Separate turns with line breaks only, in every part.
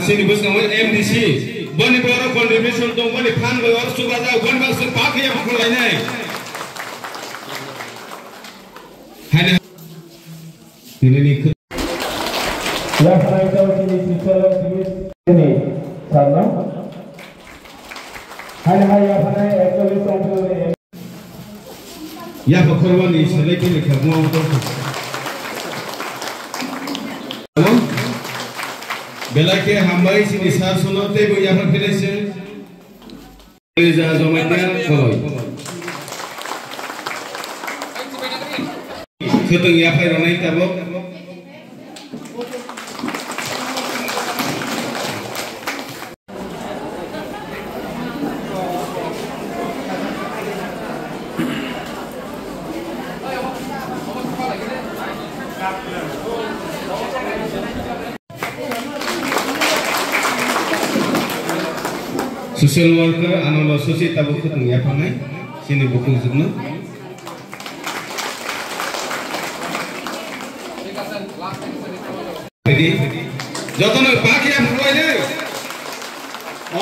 sini bos kamu MDC bani boro contribution dong bani fan boy or suka jauh bani maksud pakai yang aku lainnya hanya ini nih
ya saya tahu sini bicara sini sama hanya actually sampai
ya berkorban ini selagi ini kamu mau tahu बेला के हमारी सिनी सार सुनते वो यहाँ पर फिर से जो मैं क्या करो तो यहाँ पर रोने का वो social worker anono sosieta buku tengah panai sini buku zugno jadi jotono pakai yang berlain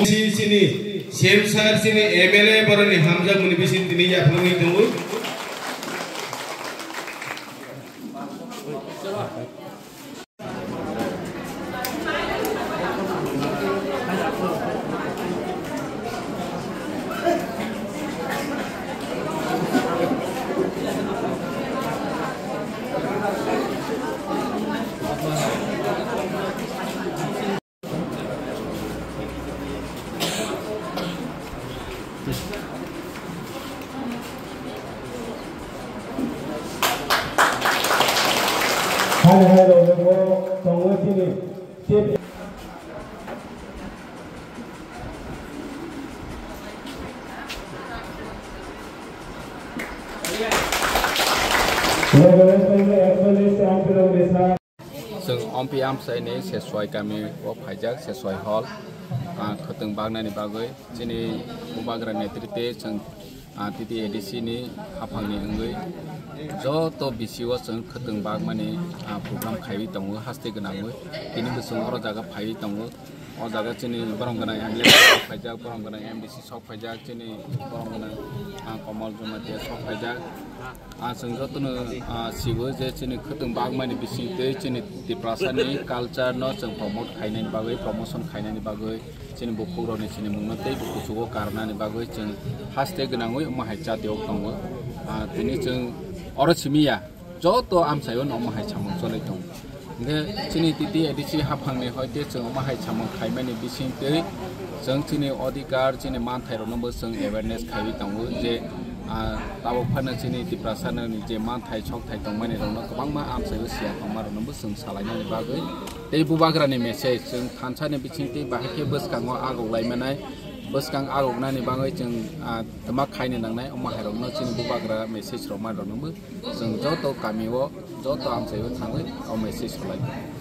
sini sensar sini MLA berani Hamzah Munibisin ini ya panai tunggu
जों अम्पियाम साइने सेसवाय गामि ओ फाइजाक सेसवाय हल खतंग बागनानि बागै दिनै मुबाग्रा नेतृत्वे जों तिति एडिसि नि हाफांनि अंगै जत बिसिओ जों खतंग बाग माने प्रग्राम खाइ दङ हास्ते गोनाङै बिनि गोसों अर जागा फाइ दङ अ जागा दिनै बरम गोनां एमएलए फाइजाक बरम गोनां एमडिसि सब फाइजाक दिनै बरम गोनां कमल जमाते सब फाइजाक जों जतनो सिबो जे दिनै खतंग बाग माने बिसिते दिनै दिप्रासानि कालचार न जों प्रमोट खायनायनि बागै प्रमोशन खायनायनि बागै दिनै बुखुरनि दिनै मुंनते बुखुसुगो कारनानि बागै जों हास्ते गोनाङै माहाय जातियाव दङ दिनै जों अरसिमिया जत आमसायन माहाय सामं चलै दं ने दिनै तिति एडिसि हाफांनि हयते जों माहाय सामं खायमानि बिसिते जों दिनै अधिकार दिनै मानथायरनबो जों एवेयरनेस खाइ दङ जे ताबो फानो दिनै दिप्रासानो जे मानथाय सकथाय दंमानि रनो गोबां मा आमसायबो सिया दंमारनबो जों सालायनायनि बागै दै बुबाग्रानि मेसेज जों थानसानि बिथिंति बाहायके बोसकाङाव आगौलायमानाय बोसकां आगौनानि बागै जों मा खायनो नांनाय माहायरनो दिनै बुबाग्रा मेसेज रमारनबो जों जत गामियाव जत आमसायबो थाङै मेसेज सालाय